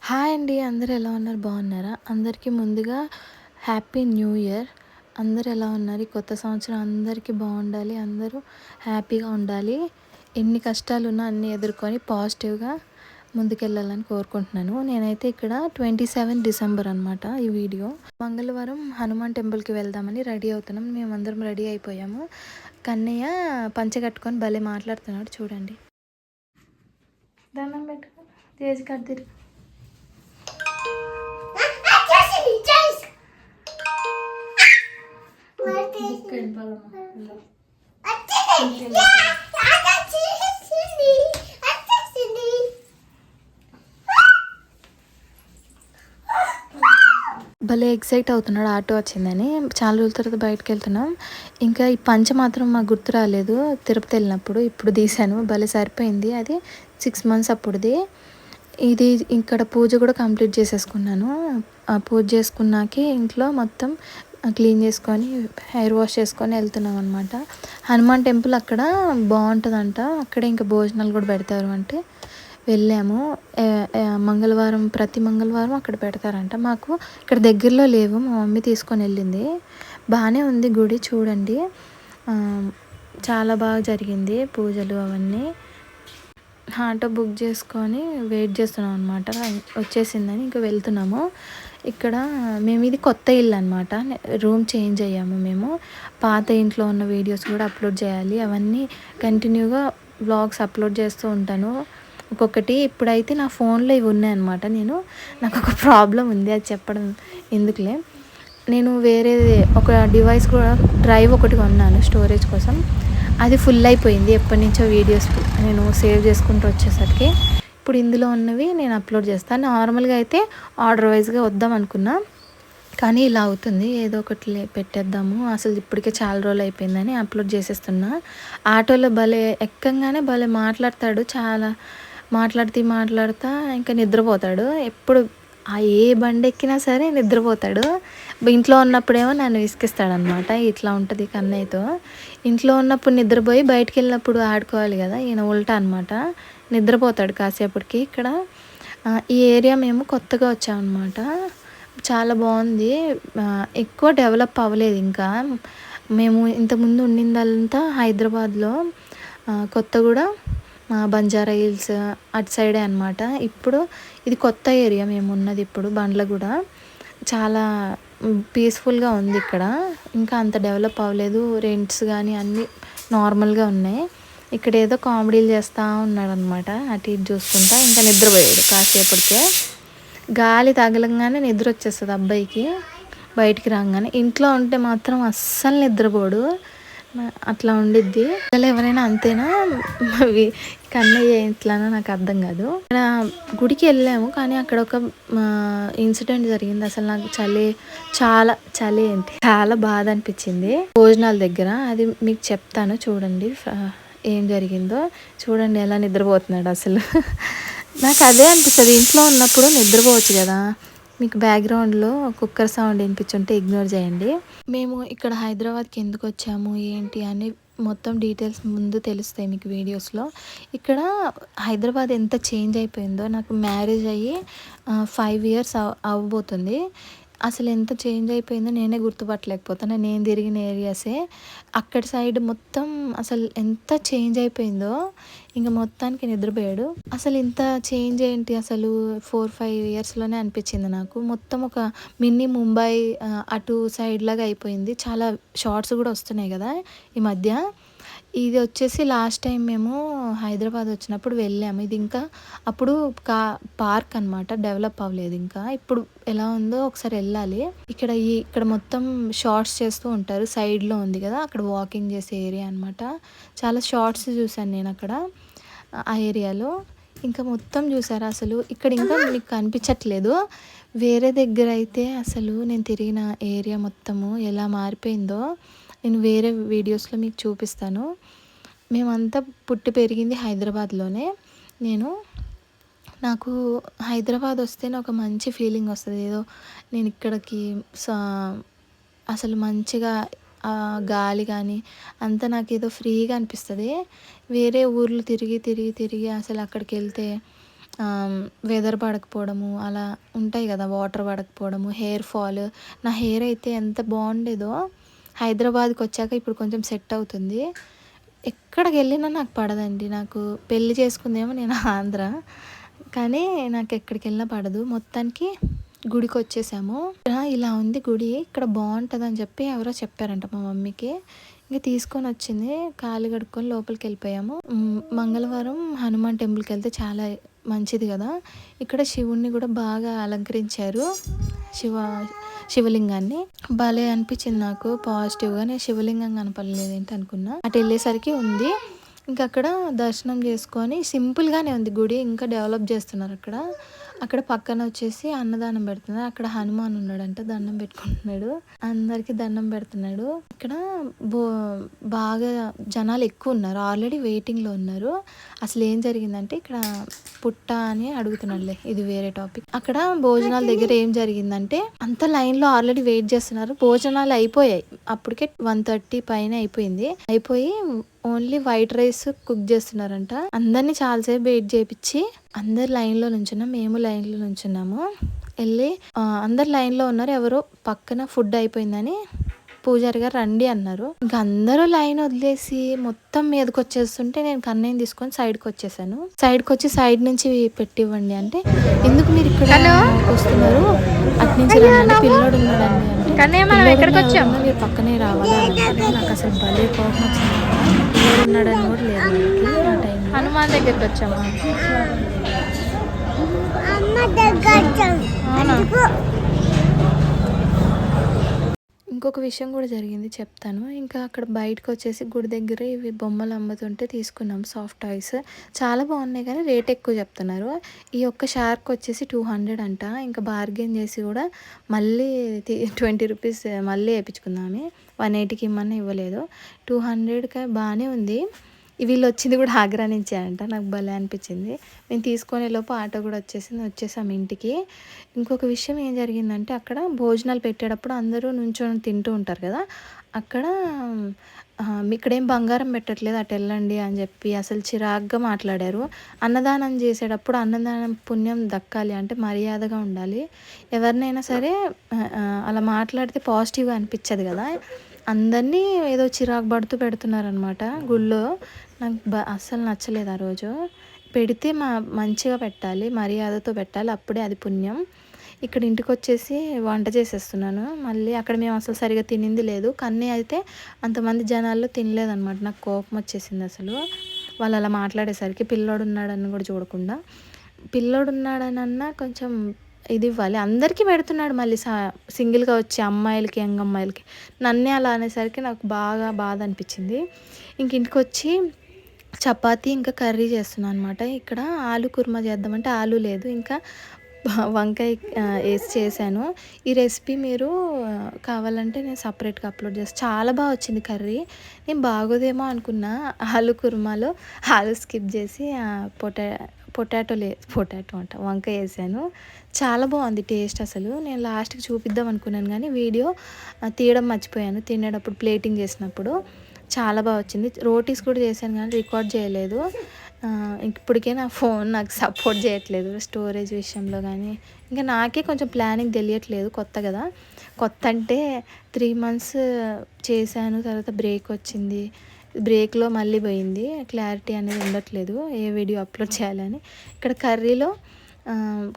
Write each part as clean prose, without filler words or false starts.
Hi అండి. అందరూ ఎలా ఉన్నారు? బాగున్నారా? అందరికీ ముందుగా హ్యాపీ న్యూ ఇయర్. అందరూ ఎలా ఉన్నారు? ఈ కొత్త సంవత్సరం అందరికీ బాగుండాలి. అందరూ హ్యాపీగా ఉండాలి. ఎన్ని కష్టాలున్నా అన్నీ ఎదుర్కొని పాజిటివ్గా ముందుకెళ్ళాలని కోరుకుంటున్నాను. నేనైతే ఇక్కడ 27 డిసెంబర్ అనమాట ఈ వీడియో. మంగళవారం హనుమాన్ టెంపుల్కి వెళ్దామని రెడీ అవుతున్నాం. మేమందరం రెడీ అయిపోయాము. కన్నయ్య పంచ కట్టుకొని భలే మాట్లాడుతున్నాడు చూడండి. దండం పెట్టుకో, తేజ్ కడ్దిరి. భలే ఎక్సైట్ అవుతున్నాడు ఆటో వచ్చిందని. చాలా రోజుల తర్వాత బయటకు వెళ్తున్నాం. ఇంకా ఈ పంచ మాత్రం మాకు గుర్తు రాలేదు తిరుపతి వెళ్ళినప్పుడు. ఇప్పుడు తీసాను, భలే సరిపోయింది. అది 6 months అప్పుడుది. ఇది ఇక్కడ పూజ కూడా కంప్లీట్ చేసేసుకున్నాను. పూజ చేసుకున్నాకే ఇంట్లో మొత్తం క్లీన్ చేసుకొని హెయిర్ వాష్ చేసుకొని వెళ్తున్నాం అనమాట. హనుమాన్ టెంపుల్ అక్కడ బాగుంటుందంట. అక్కడే ఇంకా భోజనాలు కూడా పెడతారు అంటే వెళ్ళాము. మంగళవారం, ప్రతి మంగళవారం అక్కడ పెడతారంట. మాకు ఇక్కడ దగ్గరలో లేవు, మా మమ్మీ తీసుకొని వెళ్ళింది. బాగానే ఉంది గుడి చూడండి. చాలా బాగా జరిగింది పూజలు అవన్నీ. ఆటో బుక్ చేసుకొని వెయిట్ చేస్తున్నాం అనమాట. వచ్చేసిందని ఇంకా వెళ్తున్నాము. ఇక్కడ మేము ఇది కొత్త ఇల్లు అనమాట. రూమ్ చేంజ్ అయ్యాము మేము. పాత ఇంట్లో ఉన్న వీడియోస్ కూడా అప్లోడ్ చేయాలి. అవన్నీ కంటిన్యూగా వ్లాగ్స్ అప్లోడ్ చేస్తూ ఉంటాను ఒక్కొక్కటి. ఇప్పుడైతే నా ఫోన్లో ఇవి ఉన్నాయన్నమాట. నాకు ఒక ప్రాబ్లం ఉంది, అది చెప్పడం ఎందుకులే. నేను వేరే ఒక డివైస్ కూడా డ్రైవ్ ఒకటి కొన్నాను స్టోరేజ్ కోసం. అది ఫుల్ అయిపోయింది ఎప్పటి నుంచో వీడియోస్ నేను సేవ్ చేసుకుంటూ వచ్చేసరికి. ఇప్పుడు ఇందులో ఉన్నవి నేను అప్లోడ్ చేస్తాను. నార్మల్గా అయితే ఆర్డర్ వైజ్గా వద్దాం అనుకున్నా, కానీ ఇలా అవుతుంది. ఏదో ఒకటి పెట్టేద్దాము, అసలు ఇప్పటికే చాలా రోజులు అయిపోయిందని అప్లోడ్ చేసేస్తున్నా. ఆటోలో భలే ఎక్కంగానే భలే మాట్లాడతాడు. చాలా మాట్లాడుతా ఇంకా నిద్రపోతాడు. ఎప్పుడు ఏ బండి ఎక్కినా సరే నిద్రపోతాడు. ఇంట్లో ఉన్నప్పుడేమో నన్ను విసిగిస్తాడనమాట. ఇట్లా ఉంటుంది కన్నయ్యతో. ఇంట్లో ఉన్నప్పుడు నిద్రపోయి బయటికి వెళ్ళినప్పుడు ఆడుకోవాలి కదా, ఈయన ఉల్టా అనమాట. నిద్రపోతాడు కాసేపటికి. ఇక్కడ ఈ ఏరియా మేము కొత్తగా వచ్చామన్నమాట. చాలా బాగుంది. ఎక్కువ డెవలప్ అవ్వలేదు ఇంకా. మేము ఇంతకుముందు ఉండిందంతా హైదరాబాద్లో, కొత్తగూడ, బంజారా హిల్స్ అటు సైడే అనమాట. ఇప్పుడు ఇది కొత్త ఏరియా మేము ఉన్నది ఇప్పుడు, బండ్లగూడ. చాలా పీస్ఫుల్గా ఉంది ఇక్కడ. ఇంకా అంత డెవలప్ అవ్వలేదు. రెంట్స్ కానీ అన్నీ నార్మల్గా ఉన్నాయి. ఇక్కడ ఏదో కామెడీలు చేస్తూ ఉన్నాడు అనమాట, అటు ఇటు చూసుకుంటా. ఇంకా నిద్రపోయాడు కాసేపటికే. గాలి తగలంగానే నిద్ర వచ్చేస్తుంది అబ్బాయికి. బయటికి రాగానే ఇంట్లో ఉంటే మాత్రం అస్సలు నిద్రపోడు. అట్లా ఉండిద్ది. అసలు ఎవరైనా అంతేనా? అవి కన్నయ్య ఎట్లానో నాకు అర్థం కాదు. ఇక్కడ గుడికి వెళ్ళాము, కానీ అక్కడ ఒక ఇన్సిడెంట్ జరిగింది. అసలు నాకు చాలా బాధ అనిపించింది భోజనాల దగ్గర. అది మీకు చెప్తాను చూడండి ఏం జరిగిందో. చూడండి ఎలా నిద్రపోతున్నాడు అసలు. నాకు అదే అనిపిస్తుంది, ఇంట్లో ఉన్నప్పుడు నిద్రపోవచ్చు కదా. మీకు బ్యాక్గ్రౌండ్లో కుక్కర్ సౌండ్ వినిపించుంటే ఇగ్నోర్ చేయండి. మేము ఇక్కడ హైదరాబాద్కి ఎందుకు వచ్చాము ఏంటి అని మొత్తం డీటెయిల్స్ ముందు తెలుస్తాయి మీకు వీడియోస్లో. ఇక్కడ హైదరాబాద్ ఎంత చేంజ్ అయిపోయిందో. నాకు మ్యారేజ్ అయ్యి 5 years అవ్వబోతుంది. అసలు ఎంత చేంజ్ అయిపోయిందో నేనే గుర్తుపట్టలేకపోతాను. నేను తిరిగిన ఏరియాసే అక్కడి సైడ్ మొత్తం అసలు ఎంత చేంజ్ అయిపోయిందో. ఇంకా మొత్తానికి నిద్రపోయాడు. అసలు ఇంత చేంజ్ ఏంటి అసలు 4-5 yearsలోనే అనిపించింది నాకు. మొత్తం ఒక మినీ ముంబై అటు సైడ్ లాగా అయిపోయింది. చాలా షార్ట్స్ కూడా వస్తున్నాయి కదా ఈ మధ్య. ఇది వచ్చేసి లాస్ట్ టైం మేము హైదరాబాద్ వచ్చినప్పుడు వెళ్ళాము. ఇది ఇంకా అప్పుడు పార్క్ అనమాట, డెవలప్ అవ్వలేదు ఇంకా. ఇప్పుడు ఎలా ఉందో ఒకసారి వెళ్ళాలి. ఇక్కడ మొత్తం షార్ట్స్ చేస్తూ ఉంటారు. సైడ్లో ఉంది కదా, అక్కడ వాకింగ్ చేసే ఏరియా అనమాట. చాలా షార్ట్స్ చూశాను నేను అక్కడ ఆ ఏరియాలో. ఇంకా మొత్తం చూసారా అసలు. ఇక్కడ ఇంకా మీకు కనిపించట్లేదు. వేరే దగ్గర అయితే అసలు నేను తిరిగిన ఏరియా మొత్తము ఎలా మారిపోయిందో నేను వేరే వీడియోస్లో మీకు చూపిస్తాను. మేమంతా పుట్టి పెరిగింది హైదరాబాద్లోనే. నాకు హైదరాబాద్ వస్తేనే ఒక మంచి ఫీలింగ్ వస్తుంది. ఏదో నేను ఇక్కడికి అసలు మంచిగా గాలి కానీ అంతా నాకు ఏదో ఫ్రీగా అనిపిస్తుంది. వేరే ఊర్లు తిరిగి అసలు అక్కడికి వెళ్తే వెదర్ పడకపోవడము అలా ఉంటాయి కదా, వాటర్ పడకపోవడము, హెయిర్ ఫాల్. నా హెయిర్ అయితే ఎంత బాగుండేదో, హైదరాబాద్కి వచ్చాక ఇప్పుడు కొంచెం సెట్ అవుతుంది. ఎక్కడికి వెళ్ళినా నాకు పడదండి. నాకు పెళ్ళి చేసుకుందేమో నేను ఆంధ్ర, కానీ నాకు ఎక్కడికి వెళ్ళినా పడదు. మొత్తానికి గుడికి వచ్చేసాము. ఇలా ఉంది గుడి, ఇక్కడ బాగుంటుందని చెప్పి ఎవరో చెప్పారంట మా మమ్మీకి. ఇంక తీసుకొని వచ్చింది, కాలు కడుక్కొని లోపలికి వెళ్ళిపోయాము. మంగళవారం హనుమాన్ టెంపుల్కి వెళ్తే చాలా మంచిది కదా. ఇక్కడ శివుణ్ణి కూడా బాగా అలంకరించారు, శివలింగాన్ని. భలే అనిపించింది నాకు పాజిటివ్గా. నేను శివలింగం కనపడలేదు ఏంటి అనుకున్నా, అటు వెళ్ళేసరికి ఉంది. ఇంకా అక్కడ దర్శనం చేసుకొని సింపుల్గానే ఉంది గుడి, ఇంకా డెవలప్ చేస్తున్నారు అక్కడ. అక్కడ పక్కన వచ్చేసి అన్నదానం పెడుతున్నారు. అక్కడ హనుమాన్ ఉన్నాడంట, దండం పెట్టుకుంటున్నాడు, అందరికి దండం పెడుతున్నాడు. ఇక్కడ బాగా జనాలు ఎక్కువ ఉన్నారు, ఆల్రెడీ వెయిటింగ్లో ఉన్నారు. అసలు ఏం జరిగిందంటే ఇక్కడ పుట్ట అని అడుగుతున్నాడులే, ఇది వేరే టాపిక్. అక్కడ భోజనాల దగ్గర ఏం జరిగిందంటే అంత లైన్లో ఆల్రెడీ వెయిట్ చేస్తున్నారు. భోజనాలు అయిపోయాయి, అప్పటికే 1:30 పైన అయిపోయి ఓన్లీ వైట్ రైస్ కుక్ చేస్తున్నారంట. అందరినీ చాలాసేపు వెయిట్ చేయించి అందరు లైన్లో నుంచున్నాం, మేము లైన్లో నుంచున్నాము. వెళ్ళి అందరు లైన్లో ఉన్నారు, ఎవరో పక్కన ఫుడ్ అయిపోయిందని పూజారి గారు రండి అన్నారు. ఇంకా అందరూ లైన్ వదిలేసి మొత్తం మీదకి వచ్చేస్తుంటే నేను కన్నయ్యని తీసుకొని సైడ్కి వచ్చేసాను. సైడ్కి వచ్చి సైడ్ నుంచి పెట్టివ్వండి అంటే, ఎందుకు మీరు ఇక్కడ వస్తున్నారు, అట్నుంచి రండి, పిల్లోడు ఉన్నాడండి అంటే, మీరు పక్కనే రావాలా అంటే నాకు అసలు భలే కోపం వచ్చింది. పిల్లోడు ఉన్నాడని కూడా లేదు ఆ టైం. హనుమాన్ దగ్గరికి వచ్చాము. ఇంకొక విషయం కూడా జరిగింది చెప్తాను. ఇంకా అక్కడ బయటకు వచ్చేసి గుడి దగ్గర ఇవి బొమ్మలు అమ్ముతుంటే తీసుకున్నాం, సాఫ్ట్ టాయ్స్. చాలా బాగున్నాయి కానీ రేట్ ఎక్కువ చెప్తున్నారు. ఈ ఒక్క షార్క్ వచ్చేసి 200 అంట. ఇంకా బార్గెన్ చేసి కూడా మళ్ళీ 20 రూపీస్ మళ్ళీ వేయించుకుందామని 180కి ఇమ్మన్నా ఇవ్వలేదు. 200కి బాగానే ఉంది. వీళ్ళు వచ్చింది కూడా ఆగ్రా నుంచే అంట. నాకు భలే అనిపించింది. నేను తీసుకునే లోపు ఆటో కూడా వచ్చేసాము ఇంటికి. ఇంకొక విషయం ఏం జరిగిందంటే అక్కడ భోజనాలు పెట్టేటప్పుడు అందరూ నుంచొని తింటూ ఉంటారు కదా, అక్కడ ఇక్కడేం బంగారం పెట్టట్లేదు అటు వెళ్ళండి అని చెప్పి అసలు చిరాగ్గా మాట్లాడారు. అన్నదానం చేసేటప్పుడు అన్నదానం పుణ్యం దక్కాలి అంటే మర్యాదగా ఉండాలి. ఎవరినైనా సరే అలా మాట్లాడితే పాజిటివ్గా అనిపించదు కదా. అందరినీ ఏదో చిరాకు పడుతూ పెడుతున్నారనమాట గుళ్ళో. నాకు అస్సలు నచ్చలేదు ఆ రోజు. పెడితే మంచిగా పెట్టాలి, మర్యాదతో పెట్టాలి, అప్పుడే అది పుణ్యం. ఇక్కడ ఇంటికి వచ్చేసి వంట చేసేస్తున్నాను. మళ్ళీ అక్కడ మేము అసలు సరిగా తినింది లేదు. కన్నీ అయితే అంతమంది జనాల్లో తినలేదన్నమాట. నాకు కోపం వచ్చేసింది అసలు వాళ్ళు అలా మాట్లాడేసరికి. పిల్లోడు ఉన్నాడని కూడా చూడకుండా, పిల్లోడు ఉన్నాడనన్నా కొంచెం ఇది ఇవ్వాలి. అందరికీ పెడుతున్నాడు మళ్ళీ సింగిల్గా వచ్చి అమ్మాయిలకి, యంగ్ అమ్మాయిలకి. నన్నే అలా అనేసరికి నాకు బాగా బాధ అనిపించింది. ఇంక ఇంటికి వచ్చి చపాతీ ఇంకా కర్రీ చేస్తున్నాను అనమాట. ఇక్కడ ఆలు కుర్మా చేద్దామంటే ఆలు లేదు, ఇంకా వంకాయ వేసి చేశాను. ఈ రెసిపీ మీరు కావాలంటే నేను సపరేట్గా అప్లోడ్ చేస్తాను. చాలా బాగా వచ్చింది కర్రీ. నేను బాగోదేమో అనుకున్నా, ఆలు కుర్మాలో ఆలు స్కిప్ చేసి పొటాటో అంట వంకాయ వేసాను. చాలా బాగుంది టేస్ట్. అసలు నేను లాస్ట్కి చూపిద్దాం అనుకున్నాను కానీ వీడియో తీయడం మర్చిపోయాను, తినేటప్పుడు ప్లేటింగ్ చేసినప్పుడు. చాలా బాగా వచ్చింది. రోటీస్ కూడా చేశాను కానీ రికార్డ్ చేయలేదు. ఇప్పటికే నా ఫోన్ నాకు సపోర్ట్ చేయట్లేదు స్టోరేజ్ విషయంలో కానీ. ఇంకా నాకే కొంచెం ప్లానింగ్ తెలియట్లేదు, కొత్త కదా. కొత్త అంటే 3 months చేశాను, తర్వాత బ్రేక్ వచ్చింది. బ్రేక్లో మళ్ళీ పోయింది, క్లారిటీ అనేది ఉండట్లేదు ఏ వీడియో అప్లోడ్ చేయాలని. ఇక్కడ కర్రీలో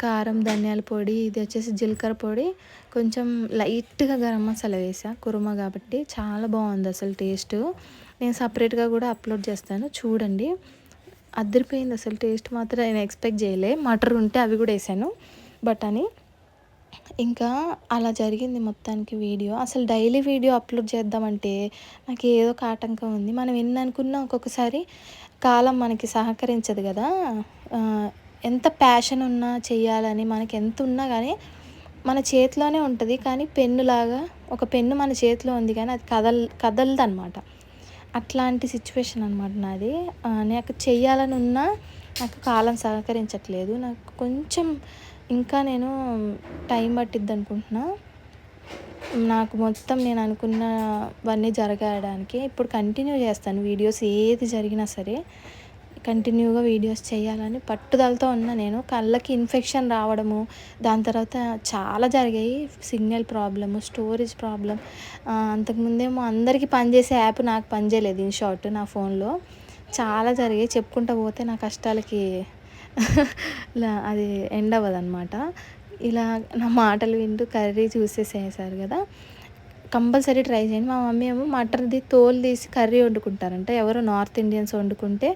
కారం, ధనియాల పొడి, ఇది వచ్చేసి జీలకర్ర పొడి, కొంచెం లైట్గా గరం మసాలా వేసా, కుర్మా కాబట్టి చాలా బాగుంది అసలు టేస్ట్. నేను సపరేట్గా కూడా అప్లోడ్ చేస్తాను చూడండి. అదిరిపోయింది అసలు టేస్ట్ మాత్రం నేను ఎక్స్పెక్ట్ చేయలే. మటర్ ఉంటే అవి కూడా వేసాను బఠానీ. ఇంకా అలా జరిగింది మొత్తానికి వీడియో. అసలు డైలీ వీడియో అప్లోడ్ చేద్దామంటే నాకు ఏదో ఒక ఆటంకం ఉంది. మనం ఎన్ని అనుకున్నా ఒక్కొక్కసారి కాలం మనకి సహకరించదు కదా. ఎంత ప్యాషన్ ఉన్నా చెయ్యాలని మనకి ఎంత ఉన్నా కానీ మన చేతిలోనే ఉంటుంది. కానీ పెన్నులాగా ఒక పెన్ను మన చేతిలో ఉంది కానీ అది కదలదు అనమాట. అట్లాంటి సిచ్యువేషన్ అనమాట నాది. నాకు చెయ్యాలని ఉన్నా నాకు కాలం సహకరించట్లేదు. నాకు కొంచెం ఇంకా నేను టైం పట్టిద్ది అనుకుంటున్నా నాకు మొత్తం నేను అనుకున్నవన్నీ జరగడానికి. ఇప్పుడు కంటిన్యూ చేస్తాను వీడియోస్, ఏది జరిగినా సరే కంటిన్యూగా వీడియోస్ చేయాలని పట్టుదలతో ఉన్నా నేను. కళ్ళకి ఇన్ఫెక్షన్ రావడము, దాని తర్వాత చాలా జరిగాయి. Signal problem, storage problem. అంతకుముందేమో అందరికీ పనిచేసే యాప్ నాకు పనిచేయలేదు ఇన్‌షాట్ నా ఫోన్‌లో. చాలా జరిగాయి. చెప్పుకుంటూ పోతే నా కష్టాలకి అది ఎండ్ అవ్వదనమాట. ఇలా నా మాటలు వింటూ కర్రీ చూసేసేసారు కదా! కంపల్సరీ ట్రై చేయండి. మా మమ్మీ ఏమో మటన్‌ది తోలు తీసి కర్రీ వండుకుంటారంట. ఎవరో నార్త్ ఇండియన్స్ వండుకుంటే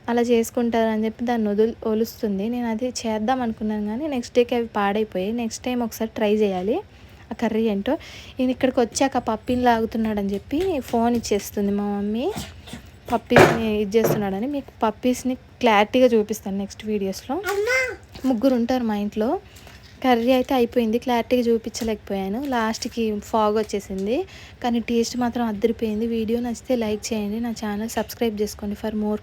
అలా చేసుకుంటారని చెప్పి దాన్ని ఒలుస్తుంది. నేను అది చేద్దాం అనుకున్నాను కానీ నెక్స్ట్ డేకి అవి పాడైపోయాయి. నెక్స్ట్ టైం ఒకసారి ట్రై చేయాలి ఆ కర్రీ ఏంటో. ఈయన ఇక్కడికి వచ్చాక పప్పీని లాగుతున్నాడని చెప్పి ఫోన్ ఇచ్చేస్తుంది మా మమ్మీ. పప్పీస్ని ఇది చేస్తున్నాడని. మీకు పప్పీస్ని క్లారిటీగా చూపిస్తాను నెక్స్ట్ వీడియోస్లో. ముగ్గురు ఉంటారు మా ఇంట్లో. కర్రీ అయితే అయిపోయింది. క్లారిటీగా చూపించలేకపోయాను. లాస్ట్కి ఫాగ్ వచ్చేసింది. కానీ టేస్ట్ మాత్రం అదిరిపోయింది. వీడియో నచ్చితే లైక్ చేయండి. నా ఛానల్ సబ్స్క్రైబ్ చేసుకోండి ఫర్ మోర్